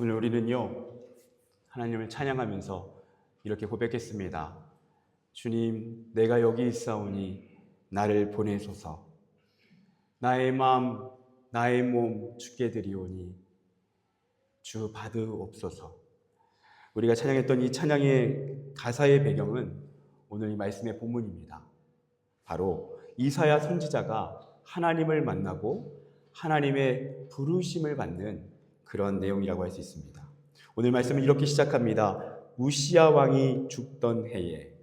오늘 우리는요, 하나님을 찬양하면서 이렇게 고백했습니다. 주님, 내가 여기 있사오니 나를 보내소서. 나의 마음, 나의 몸 주께 드리오니 주 받으옵소서. 우리가 찬양했던 이 찬양의 가사의 배경은 오늘 이 말씀의 본문입니다. 바로 이사야 선지자가 하나님을 만나고 하나님의 부르심을 받는 그런 내용이라고 할 수 있습니다. 오늘 말씀은 이렇게 시작합니다. 우시야 왕이 죽던 해에.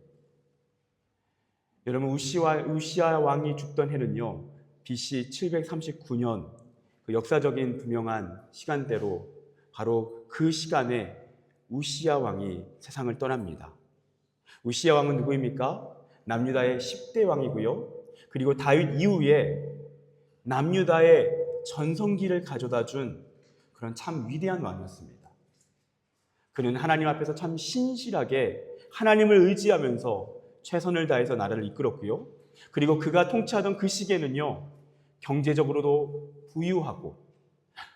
여러분, 우시야 왕이 죽던 해는요, BC 739년 그 역사적인 분명한 시간대로 바로 그 시간에 우시야 왕이 세상을 떠납니다. 우시야 왕은 누구입니까? 남유다의 10대 왕이고요. 그리고 다윗 이후에 남유다의 전성기를 가져다 준 그런 참 위대한 왕이었습니다. 그는 하나님 앞에서 참 신실하게 하나님을 의지하면서 최선을 다해서 나라를 이끌었고요. 그리고 그가 통치하던 그 시기에는요, 경제적으로도 부유하고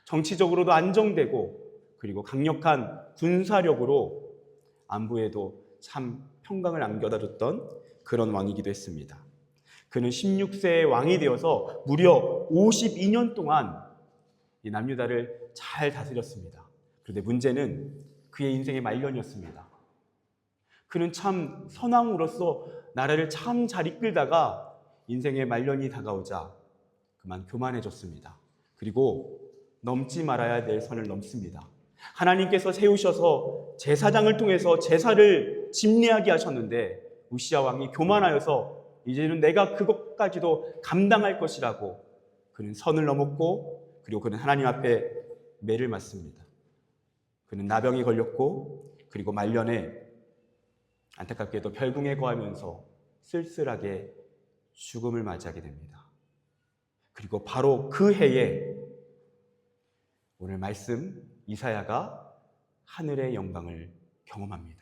정치적으로도 안정되고 그리고 강력한 군사력으로 안부에도 참 평강을 안겨다 줬던 그런 왕이기도 했습니다. 그는 16세의 왕이 되어서 무려 52년 동안 이 남유다를 잘 다스렸습니다. 그런데 문제는 그의 인생의 말년이었습니다. 그는 참 선왕으로서 나라를 참 잘 이끌다가 인생의 말년이 다가오자 그만 교만해졌습니다. 그리고 넘지 말아야 될 선을 넘습니다. 하나님께서 세우셔서 제사장을 통해서 제사를 집례하게 하셨는데 우시야 왕이 교만하여서 이제는 내가 그것까지도 감당할 것이라고 그는 선을 넘었고, 그리고 그는 하나님 앞에 매를 맞습니다. 그는 나병이 걸렸고, 그리고 말년에 안타깝게도 별궁에 거하면서 쓸쓸하게 죽음을 맞이하게 됩니다. 그리고 바로 그 해에 오늘 말씀 이사야가 하늘의 영광을 경험합니다.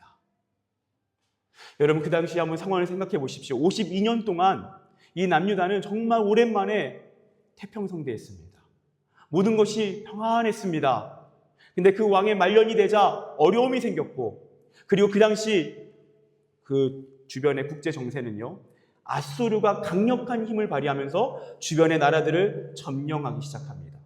여러분, 그 당시 한번 상황을 생각해 보십시오. 52년 동안 이 남유다는 정말 오랜만에 태평성대했습니다. 모든 것이 평안했습니다. 근데 그 왕의 말년이 되자 어려움이 생겼고, 그리고 그 당시 그 주변의 국제 정세는요, 아수르가 강력한 힘을 발휘하면서 주변의 나라들을 점령하기 시작합니다.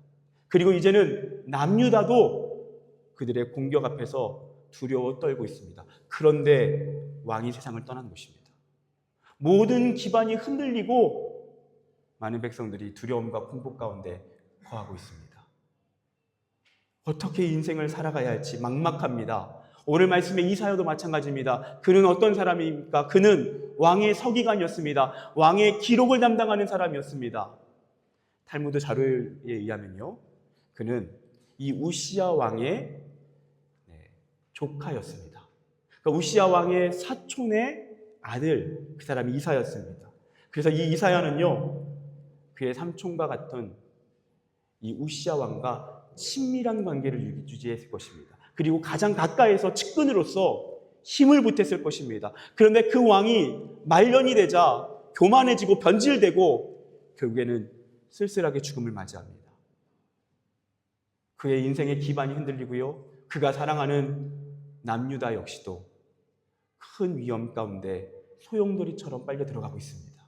그리고 이제는 남유다도 그들의 공격 앞에서 두려워 떨고 있습니다. 그런데 왕이 세상을 떠난 것입니다. 모든 기반이 흔들리고 많은 백성들이 두려움과 공포 가운데 거하고 있습니다. 어떻게 인생을 살아가야 할지 막막합니다. 오늘 말씀의 이사야도 마찬가지입니다. 그는 어떤 사람입니까? 그는 왕의 서기관이었습니다. 왕의 기록을 담당하는 사람이었습니다. 탈무드 자료에 의하면요, 그는 이 우시야 왕의 조카였습니다. 그러니까 우시야 왕의 사촌의 아들, 그 사람이 이사야였습니다. 그래서 이 이사야는요, 그의 삼촌과 같은 이 우시야 왕과 친밀한 관계를 유지했을 것입니다. 그리고 가장 가까이에서 측근으로서 힘을 보탰을 것입니다. 그런데 그 왕이 말년이 되자 교만해지고 변질되고 결국에는 쓸쓸하게 죽음을 맞이합니다. 그의 인생의 기반이 흔들리고요, 그가 사랑하는 남유다 역시도 큰 위험 가운데 소용돌이처럼 빨려 들어가고 있습니다.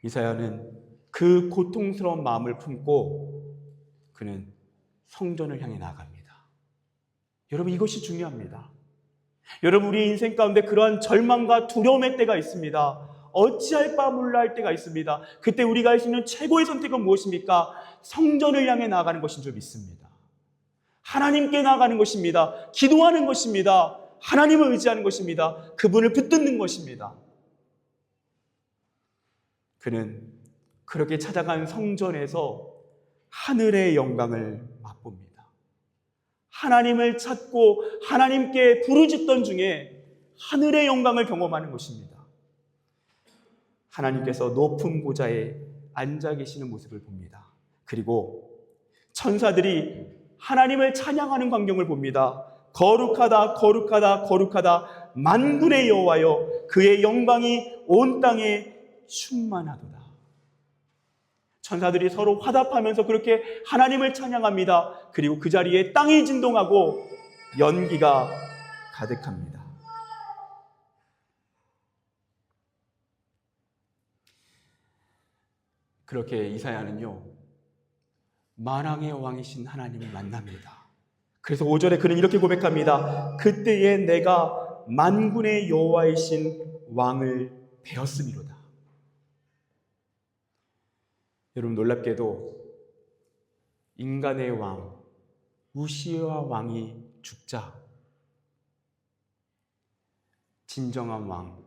이사야는 그 고통스러운 마음을 품고 그는 성전을 향해 나아갑니다. 여러분, 이것이 중요합니다. 여러분, 우리 인생 가운데 그러한 절망과 두려움의 때가 있습니다. 어찌할 바 몰라 할 때가 있습니다. 그때 우리가 할 수 있는 최고의 선택은 무엇입니까? 성전을 향해 나아가는 것인 줄 믿습니다. 하나님께 나아가는 것입니다. 기도하는 것입니다. 하나님을 의지하는 것입니다. 그분을 붙드는 것입니다. 그는 그렇게 찾아간 성전에서 하늘의 영광을 맛봅니다. 하나님을 찾고 하나님께 부르짖던 중에 하늘의 영광을 경험하는 것입니다. 하나님께서 높은 보좌에 앉아 계시는 모습을 봅니다. 그리고 천사들이 하나님을 찬양하는 광경을 봅니다. 거룩하다, 거룩하다, 거룩하다, 만군의 여호와여, 그의 영광이 온 땅에 충만하도다. 천사들이 서로 화답하면서 그렇게 하나님을 찬양합니다. 그리고 그 자리에 땅이 진동하고 연기가 가득합니다. 그렇게 이사야는요, 만왕의 왕이신 하나님을 만납니다. 그래서 5절에 그는 이렇게 고백합니다. 그때에 내가 만군의 여호와이신 왕을 배웠음이로다. 여러분, 놀랍게도 인간의 왕 우시아 왕이 죽자 진정한 왕,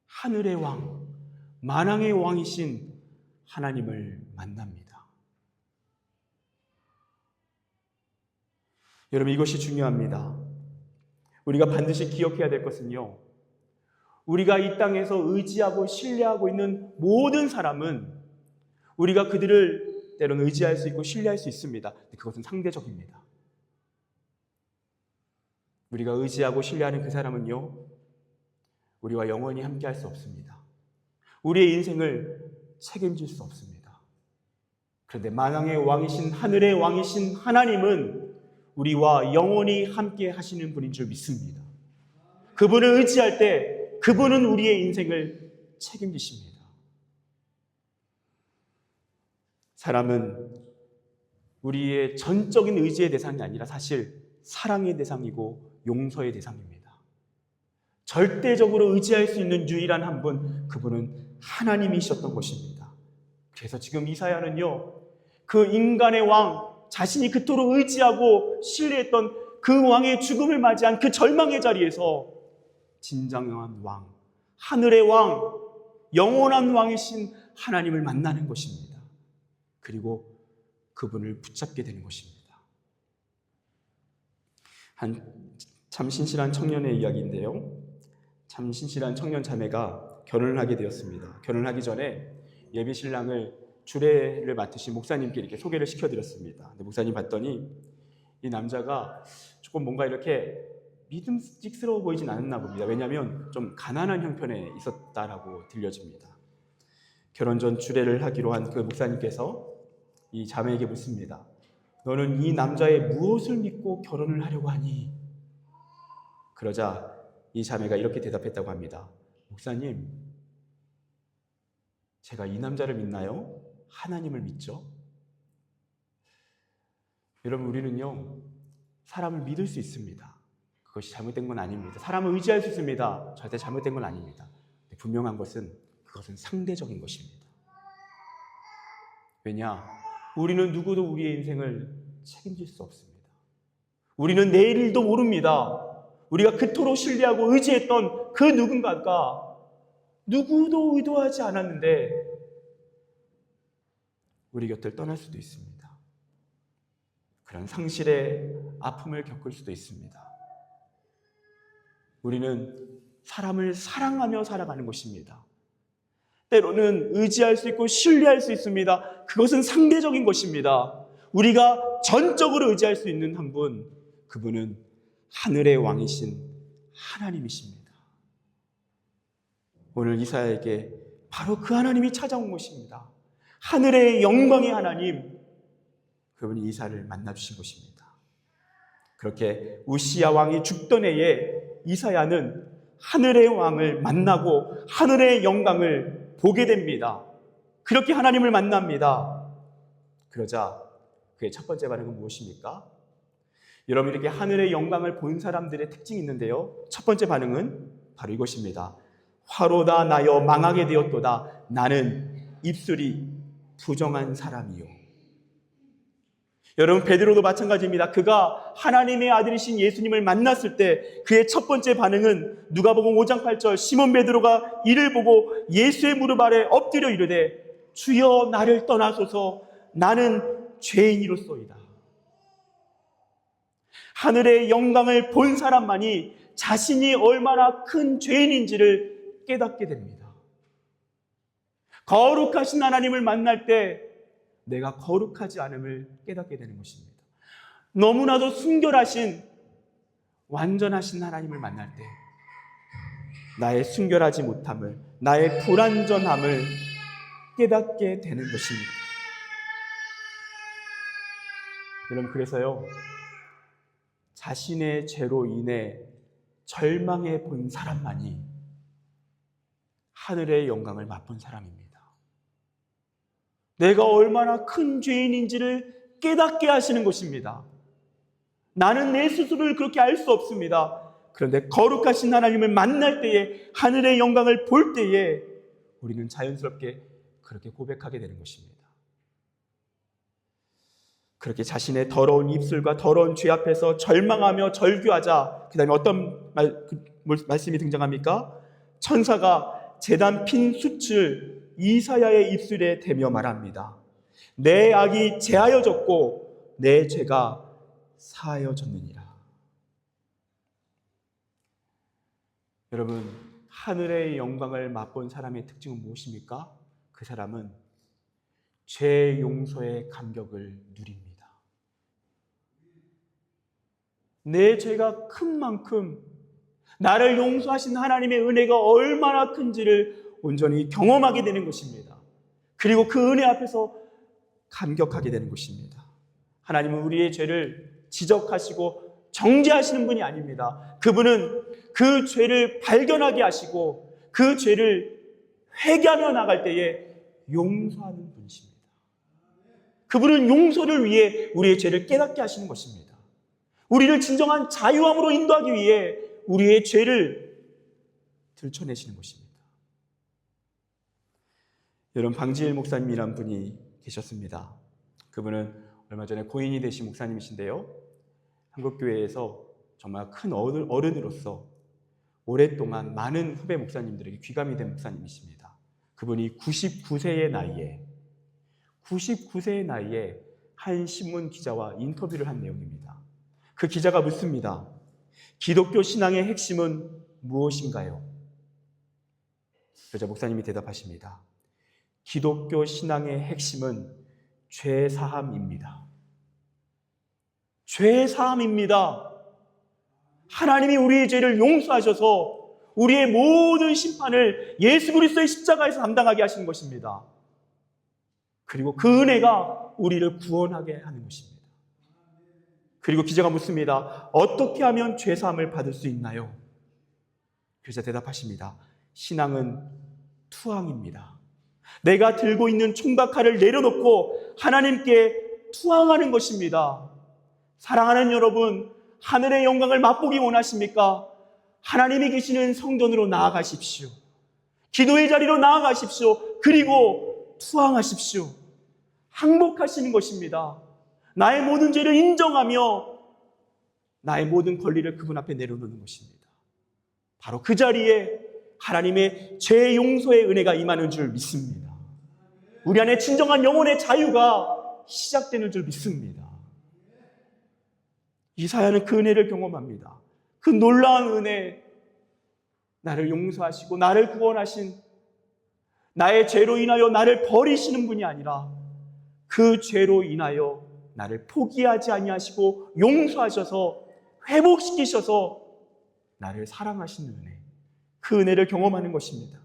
하늘의 왕, 만왕의 왕이신 하나님을 만납니다. 여러분, 이것이 중요합니다. 우리가 반드시 기억해야 될 것은요, 우리가 이 땅에서 의지하고 신뢰하고 있는 모든 사람은 우리가 그들을 때로는 의지할 수 있고 신뢰할 수 있습니다. 그것은 상대적입니다. 우리가 의지하고 신뢰하는 그 사람은요, 우리와 영원히 함께할 수 없습니다. 우리의 인생을 책임질 수 없습니다. 그런데 만왕의 왕이신 하늘의 왕이신 하나님은 우리와 영원히 함께 하시는 분인 줄 믿습니다. 그분을 의지할 때 그분은 우리의 인생을 책임지십니다. 사람은 우리의 전적인 의지의 대상이 아니라 사실 사랑의 대상이고 용서의 대상입니다. 절대적으로 의지할 수 있는 유일한 한 분, 그분은 하나님이셨던 것입니다. 그래서 지금 이사야는요, 그 인간의 왕, 자신이 그토록 의지하고 신뢰했던 그 왕의 죽음을 맞이한 그 절망의 자리에서 진정한 왕, 하늘의 왕, 영원한 왕이신 하나님을 만나는 것입니다. 그리고 그분을 붙잡게 되는 것입니다. 참 신실한 청년의 이야기인데요, 참 신실한 청년 자매가 결혼을 하게 되었습니다. 결혼하기 전에 예비 신랑을 주례를 맡으신 목사님께 이렇게 소개를 시켜드렸습니다. 근데 목사님 봤더니 이 남자가 조금 뭔가 이렇게 믿음직스러워 보이진 않았나 봅니다. 왜냐하면 좀 가난한 형편에 있었다라고 들려집니다. 결혼 전 주례를 하기로 한 그 목사님께서 이 자매에게 묻습니다. 너는 이 남자의 무엇을 믿고 결혼을 하려고 하니? 그러자 이 자매가 이렇게 대답했다고 합니다. 목사님, 제가 이 남자를 믿나요? 하나님을 믿죠? 여러분, 우리는요, 사람을 믿을 수 있습니다. 그것이 잘못된 건 아닙니다. 사람을 의지할 수 있습니다. 절대 잘못된 건 아닙니다. 분명한 것은 그것은 상대적인 것입니다. 왜냐? 우리는 누구도 우리의 인생을 책임질 수 없습니다. 우리는 내일도 모릅니다. 우리가 그토록 신뢰하고 의지했던 그 누군가가 누구도 의도하지 않았는데 우리 곁을 떠날 수도 있습니다. 그런 상실의 아픔을 겪을 수도 있습니다. 우리는 사람을 사랑하며 살아가는 것입니다. 때로는 의지할 수 있고 신뢰할 수 있습니다. 그것은 상대적인 것입니다. 우리가 전적으로 의지할 수 있는 한 분, 그분은 하늘의 왕이신 하나님이십니다. 오늘 이사야에게 바로 그 하나님이 찾아온 것입니다. 하늘의 영광의 하나님, 그분이 이사야를 만나주신 것입니다. 그렇게 우시야 왕이 죽던 해에 이사야는 하늘의 왕을 만나고 하늘의 영광을 보게 됩니다. 그렇게 하나님을 만납니다. 그러자 그의 첫 번째 반응은 무엇입니까? 여러분, 이렇게 하늘의 영광을 본 사람들의 특징이 있는데요, 첫 번째 반응은 바로 이것입니다. 화로다 나여 망하게 되었도다. 나는 입술이 부정한 사람이요. 여러분, 베드로도 마찬가지입니다. 그가 하나님의 아들이신 예수님을 만났을 때 그의 첫 번째 반응은 누가복음 5장 8절, 시몬 베드로가 이를 보고 예수의 무릎 아래 엎드려 이르되 주여 나를 떠나소서, 나는 죄인이로소이다. 하늘의 영광을 본 사람만이 자신이 얼마나 큰 죄인인지를 깨닫게 됩니다. 거룩하신 하나님을 만날 때 내가 거룩하지 않음을 깨닫게 되는 것입니다. 너무나도 순결하신 완전하신 하나님을 만날 때 나의 순결하지 못함을, 나의 불완전함을 깨닫게 되는 것입니다. 여러분, 그래서요, 자신의 죄로 인해 절망해 본 사람만이 하늘의 영광을 맛본 사람입니다. 내가 얼마나 큰 죄인인지를 깨닫게 하시는 것입니다. 나는 내 스스로를 그렇게 알 수 없습니다. 그런데 거룩하신 하나님을 만날 때에, 하늘의 영광을 볼 때에 우리는 자연스럽게 그렇게 고백하게 되는 것입니다. 그렇게 자신의 더러운 입술과 더러운 죄 앞에서 절망하며 절규하자, 그 다음에 어떤 말씀이 등장합니까? 천사가 제단 핀 숯을 이사야의 입술에 대며 말합니다. 내 악이 제하여졌고 내 죄가 사하여졌느니라. 여러분, 하늘의 영광을 맛본 사람의 특징은 무엇입니까? 그 사람은 죄 용서의 감격을 누립니다. 내 죄가 큰 만큼 나를 용서하신 하나님의 은혜가 얼마나 큰지를 온전히 경험하게 되는 것입니다. 그리고 그 은혜 앞에서 감격하게 되는 것입니다. 하나님은 우리의 죄를 지적하시고 정죄하시는 분이 아닙니다. 그분은 그 죄를 발견하게 하시고 그 죄를 회개하며 나갈 때에 용서하는 분이십니다. 그분은 용서를 위해 우리의 죄를 깨닫게 하시는 것입니다. 우리를 진정한 자유함으로 인도하기 위해 우리의 죄를 들춰내시는 것입니다. 여러분, 방지일 목사님이란 분이 계셨습니다. 그분은 얼마 전에 고인이 되신 목사님이신데요, 한국교회에서 정말 큰 어른으로서 오랫동안 많은 후배 목사님들에게 귀감이 된 목사님이십니다. 그분이 99세의 나이에 한 신문 기자와 인터뷰를 한 내용입니다. 그 기자가 묻습니다. 기독교 신앙의 핵심은 무엇인가요? 그러자 목사님이 대답하십니다. 기독교 신앙의 핵심은 죄사함입니다. 죄사함입니다. 하나님이 우리의 죄를 용서하셔서 우리의 모든 심판을 예수 그리스도의 십자가에서 담당하게 하시는 것입니다. 그리고 그 은혜가 우리를 구원하게 하는 것입니다. 그리고 기자가 묻습니다. 어떻게 하면 죄사함을 받을 수 있나요? 그래서 대답하십니다. 신앙은 투항입니다. 내가 들고 있는 총과 칼을 내려놓고 하나님께 투항하는 것입니다. 사랑하는 여러분, 하늘의 영광을 맛보기 원하십니까? 하나님이 계시는 성전으로 나아가십시오. 기도의 자리로 나아가십시오. 그리고 투항하십시오. 항복하시는 것입니다. 나의 모든 죄를 인정하며 나의 모든 권리를 그분 앞에 내려놓는 것입니다. 바로 그 자리에 하나님의 죄 용서의 은혜가 임하는 줄 믿습니다. 우리 안에 진정한 영혼의 자유가 시작되는 줄 믿습니다. 이사야는 그 은혜를 경험합니다. 그 놀라운 은혜, 나를 용서하시고 나를 구원하신, 나의 죄로 인하여 나를 버리시는 분이 아니라 그 죄로 인하여 나를 포기하지 아니하시고 용서하셔서 회복시키셔서 나를 사랑하시는 은혜, 그 은혜를 경험하는 것입니다.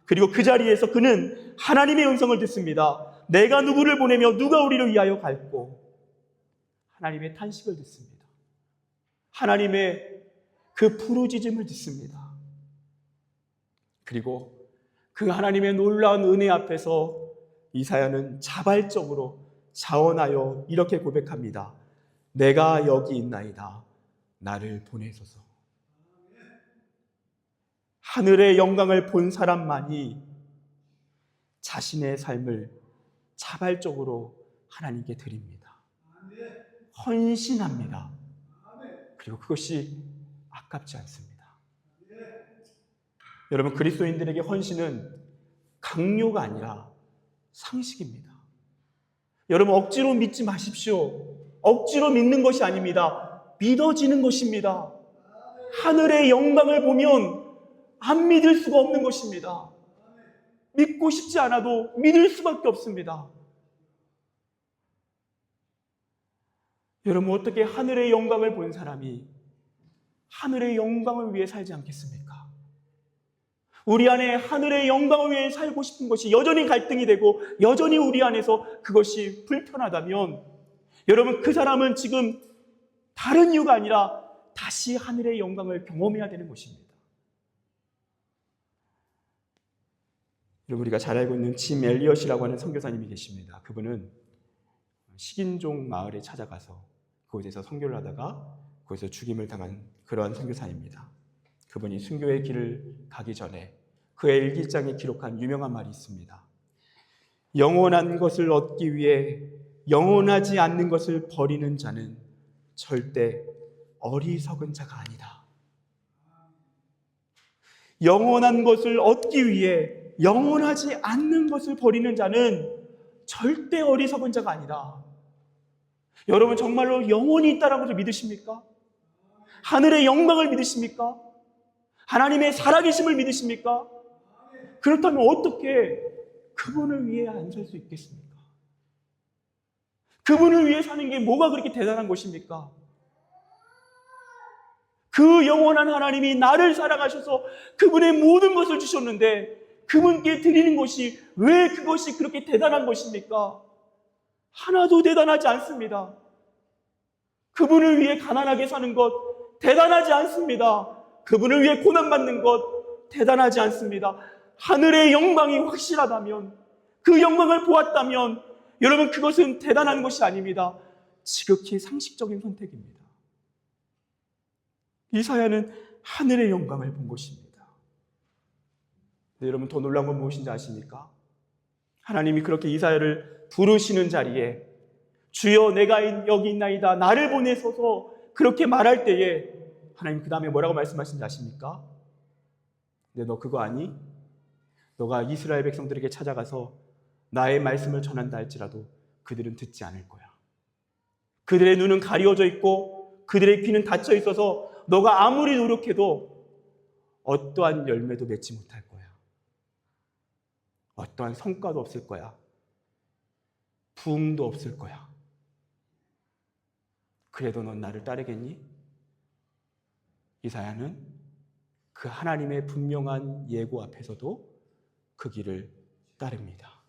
그리고 그 자리에서 그는 하나님의 음성을 듣습니다. 내가 누구를 보내며 누가 우리를 위하여 갈고, 하나님의 탄식을 듣습니다. 하나님의 그 부르짖음을 듣습니다. 그리고 그 하나님의 놀라운 은혜 앞에서 이사야는 자발적으로 자원하여 이렇게 고백합니다. 내가 여기 있나이다. 나를 보내소서. 하늘의 영광을 본 사람만이 자신의 삶을 자발적으로 하나님께 드립니다. 헌신합니다. 그리고 그것이 아깝지 않습니다. 여러분, 그리스도인들에게 헌신은 강요가 아니라 상식입니다. 여러분, 억지로 믿지 마십시오. 억지로 믿는 것이 아닙니다. 믿어지는 것입니다. 하늘의 영광을 보면 안 믿을 수가 없는 것입니다. 믿고 싶지 않아도 믿을 수밖에 없습니다. 여러분, 어떻게 하늘의 영광을 본 사람이 하늘의 영광을 위해 살지 않겠습니까? 우리 안에 하늘의 영광을 위해 살고 싶은 것이 여전히 갈등이 되고 여전히 우리 안에서 그것이 불편하다면 여러분, 그 사람은 지금 다른 이유가 아니라 다시 하늘의 영광을 경험해야 되는 것입니다. 여러분, 우리가 잘 알고 있는 짐 엘리엇이라고 하는 선교사님이 계십니다. 그분은 식인종 마을에 찾아가서 그곳에서 선교를 하다가 거기서 죽임을 당한 그러한 선교사입니다. 그분이 순교의 길을 가기 전에 그 일기장에 기록한 유명한 말이 있습니다. 영원한 것을 얻기 위해 영원하지 않는 것을 버리는 자는 절대 어리석은 자가 아니다. 영원한 것을 얻기 위해 영원하지 않는 것을 버리는 자는 절대 어리석은 자가 아니다. 여러분, 정말로 영원이 있다는 것을 믿으십니까? 하늘의 영광을 믿으십니까? 하나님의 살아계심을 믿으십니까? 그렇다면 어떻게 그분을 위해 안 살 수 있겠습니까? 그분을 위해 사는 게 뭐가 그렇게 대단한 것입니까? 그 영원한 하나님이 나를 사랑하셔서 그분의 모든 것을 주셨는데 그분께 드리는 것이 왜 그것이 그렇게 대단한 것입니까? 하나도 대단하지 않습니다. 그분을 위해 가난하게 사는 것 대단하지 않습니다. 그분을 위해 고난받는 것 대단하지 않습니다. 하늘의 영광이 확실하다면, 그 영광을 보았다면 여러분, 그것은 대단한 것이 아닙니다. 지극히 상식적인 선택입니다. 이사야는 하늘의 영광을 본 것입니다. 네, 여러분, 더 놀라운 건 무엇인지 아십니까? 하나님이 그렇게 이사야를 부르시는 자리에 주여 내가 여기 있나이다 나를 보내소서 그렇게 말할 때에 하나님 그 다음에 뭐라고 말씀하신지 아십니까? 근데 너 그거 아니? 너가 이스라엘 백성들에게 찾아가서 나의 말씀을 전한다 할지라도 그들은 듣지 않을 거야. 그들의 눈은 가려져 있고 그들의 귀는 닫혀 있어서 너가 아무리 노력해도 어떠한 열매도 맺지 못할 거야. 어떠한 성과도 없을 거야. 부흥도 없을 거야. 그래도 넌 나를 따르겠니? 이사야는 그 하나님의 분명한 예고 앞에서도 그 길을 따릅니다.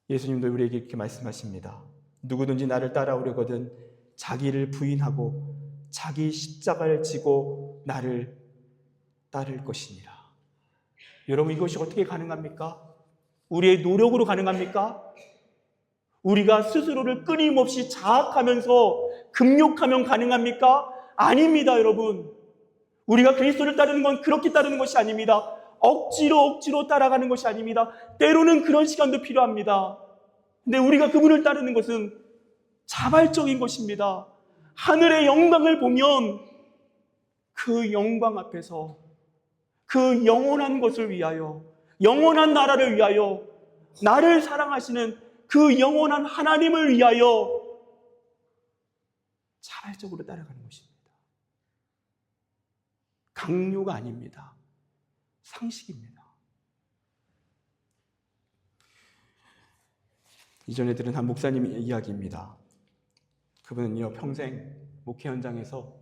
예수님도 우리에게 이렇게 말씀하십니다. 누구든지 나를 따라오려거든 자기를 부인하고 자기 십자가를 지고 나를 따를 것이니라. 여러분, 이것이 어떻게 가능합니까? 우리의 노력으로 가능합니까? 우리가 스스로를 끊임없이 자학하면서 금욕하면 가능합니까? 아닙니다, 여러분. 우리가 그리스도를 따르는 건 그렇게 따르는 것이 아닙니다. 억지로 따라가는 것이 아닙니다. 때로는 그런 시간도 필요합니다. 근데 우리가 그분을 따르는 것은 자발적인 것입니다. 하늘의 영광을 보면 그 영광 앞에서 그 영원한 것을 위하여, 영원한 나라를 위하여, 나를 사랑하시는 그 영원한 하나님을 위하여 자발적으로 따라가는 것입니다. 강요가 아닙니다. 상식입니다. 이전에 들은 한 목사님의 이야기입니다. 그분은요, 평생 목회 현장에서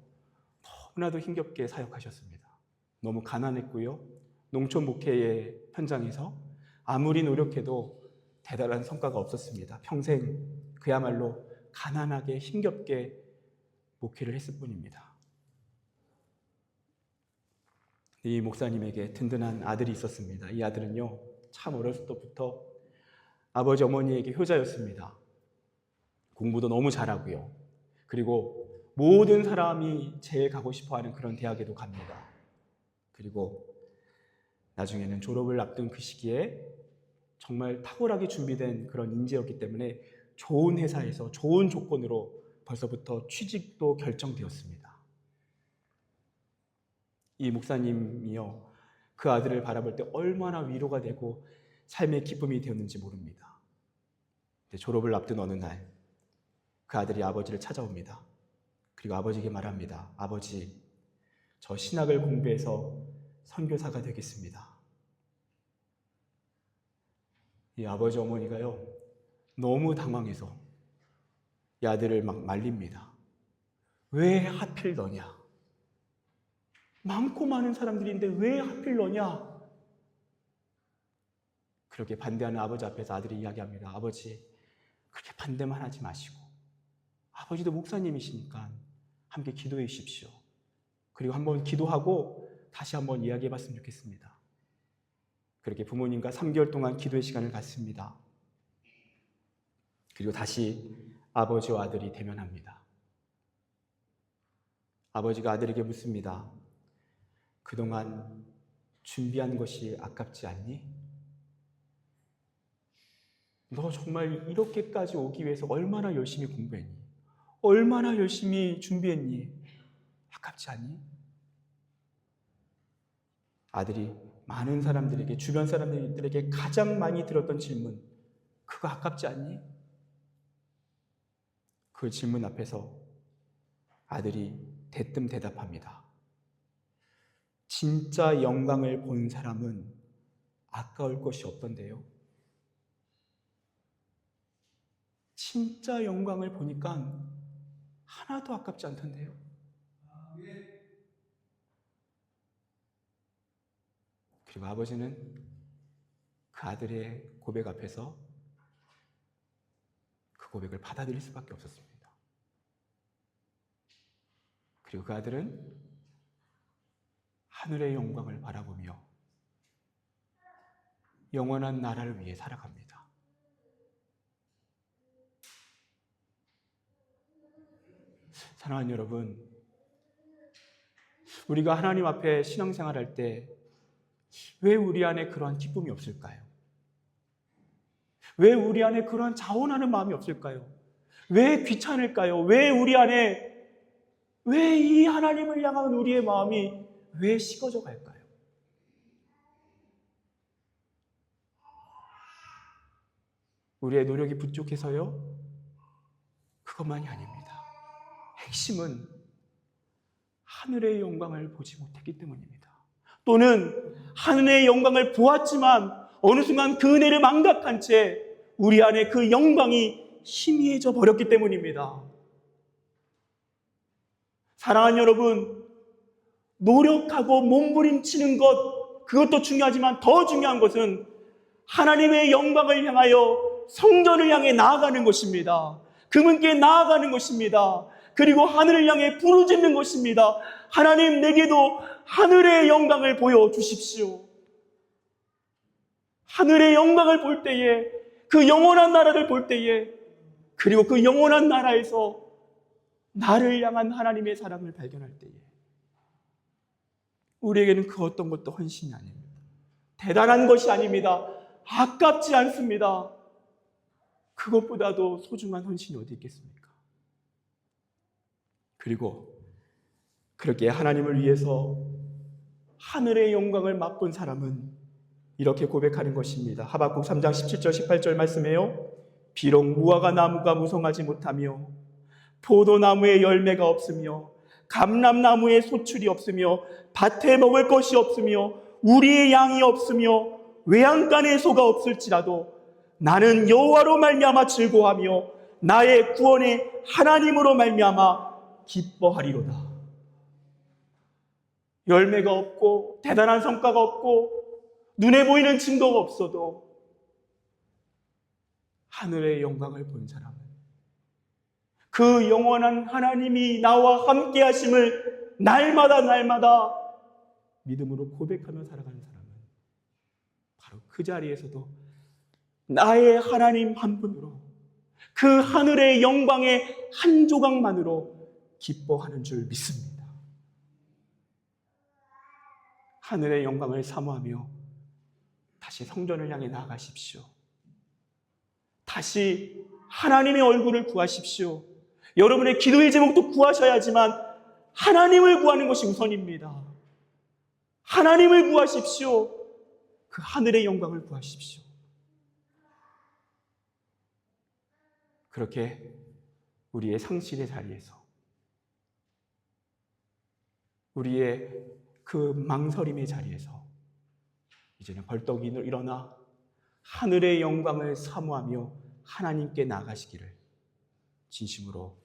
너무나도 힘겹게 사역하셨습니다. 너무 가난했고요. 농촌 목회의 현장에서 아무리 노력해도 대단한 성과가 없었습니다. 평생 그야말로 가난하게 힘겹게 목회를 했을 뿐입니다. 이 목사님에게 든든한 아들이 있었습니다. 이 아들은요, 참 어렸을 때부터 아버지 어머니에게 효자였습니다. 공부도 너무 잘하고요. 그리고 모든 사람이 제일 가고 싶어하는 그런 대학에도 갑니다. 그리고 나중에는 졸업을 앞둔 그 시기에 정말 탁월하게 준비된 그런 인재였기 때문에 좋은 회사에서 좋은 조건으로 벌써부터 취직도 결정되었습니다. 이 목사님이요, 그 아들을 바라볼 때 얼마나 위로가 되고 삶의 기쁨이 되었는지 모릅니다. 졸업을 앞둔 어느 날 그 아들이 아버지를 찾아옵니다. 그리고 아버지에게 말합니다. 아버지, 저 신학을 공부해서 선교사가 되겠습니다. 이 아버지 어머니가요, 너무 당황해서 이 아들을 막 말립니다. 왜 하필 너냐? 많고 많은 사람들인데 왜 하필 너냐? 그렇게 반대하는 아버지 앞에서 아들이 이야기합니다. 아버지, 그렇게 반대만 하지 마시고 아버지도 목사님이시니까 함께 기도해 주십시오. 그리고 한번 기도하고 다시 한번 이야기해 봤으면 좋겠습니다. 그렇게 부모님과 3개월 동안 기도의 시간을 갖습니다. 그리고 다시 아버지와 아들이 대면합니다. 아버지가 아들에게 묻습니다. 그동안 준비한 것이 아깝지 않니? 너 정말 이렇게까지 오기 위해서 얼마나 열심히 공부했니? 얼마나 열심히 준비했니? 아깝지 않니? 아들이 많은 사람들에게, 주변 사람들에게 가장 많이 들었던 질문, 그거 아깝지 않니? 그 질문 앞에서 아들이 대뜸 대답합니다. 진짜 영광을 본 사람은 아까울 것이 없던데요. 진짜 영광을 보니까 하나도 아깝지 않던데요. 그리고 아버지는 그 아들의 고백 앞에서 그 고백을 받아들일 수밖에 없었습니다. 그리고 그 아들은 하늘의 영광을 바라보며 영원한 나라를 위해 살아갑니다. 사랑하는 여러분, 우리가 하나님 앞에 신앙생활할 때 왜 우리 안에 그러한 기쁨이 없을까요? 왜 우리 안에 그러한 자원하는 마음이 없을까요? 왜 귀찮을까요? 왜 우리 안에, 왜 이 하나님을 향한 우리의 마음이 왜 식어져 갈까요? 우리의 노력이 부족해서요? 그것만이 아닙니다. 핵심은 하늘의 영광을 보지 못했기 때문입니다. 또는 하늘의 영광을 보았지만 어느 순간 그 은혜를 망각한 채 우리 안에 그 영광이 희미해져 버렸기 때문입니다. 사랑하는 여러분, 노력하고 몸부림치는 것, 그것도 중요하지만 더 중요한 것은 하나님의 영광을 향하여 성전을 향해 나아가는 것입니다. 그분께 나아가는 것입니다. 그리고 하늘을 향해 부르짖는 것입니다. 하나님, 내게도 하늘의 영광을 보여주십시오. 하늘의 영광을 볼 때에, 그 영원한 나라를 볼 때에, 그리고 그 영원한 나라에서 나를 향한 하나님의 사랑을 발견할 때에 우리에게는 그 어떤 것도 헌신이 아닙니다. 대단한 것이 아닙니다. 아깝지 않습니다. 그것보다도 소중한 헌신이 어디 있겠습니까? 그리고 그렇게 하나님을 위해서 하늘의 영광을 맛본 사람은 이렇게 고백하는 것입니다. 하박국 3장 17절 18절 말씀에요. 비록 무화과 나무가 무성하지 못하며 포도나무에 열매가 없으며 감람나무에 소출이 없으며 밭에 먹을 것이 없으며 우리의 양이 없으며 외양간에 소가 없을지라도 나는 여호와로 말미암아 즐거워하며 나의 구원의 하나님으로 말미암아 기뻐하리로다. 열매가 없고 대단한 성과가 없고 눈에 보이는 증거가 없어도 하늘의 영광을 본 사람은, 그 영원한 하나님이 나와 함께 하심을 날마다 믿음으로 고백하며 살아가는 사람은 바로 그 자리에서도 나의 하나님 한 분으로, 그 하늘의 영광의 한 조각만으로 기뻐하는 줄 믿습니다. 하늘의 영광을 사모하며 다시 성전을 향해 나아가십시오. 다시 하나님의 얼굴을 구하십시오. 여러분의 기도의 제목도 구하셔야지만 하나님을 구하는 것이 우선입니다. 하나님을 구하십시오. 그 하늘의 영광을 구하십시오. 그렇게 우리의 상실의 자리에서, 우리의 그 망설임의 자리에서 이제는 벌떡 일어나 하늘의 영광을 사모하며 하나님께 나아가시기를 진심으로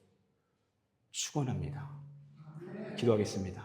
축원합니다. 기도하겠습니다.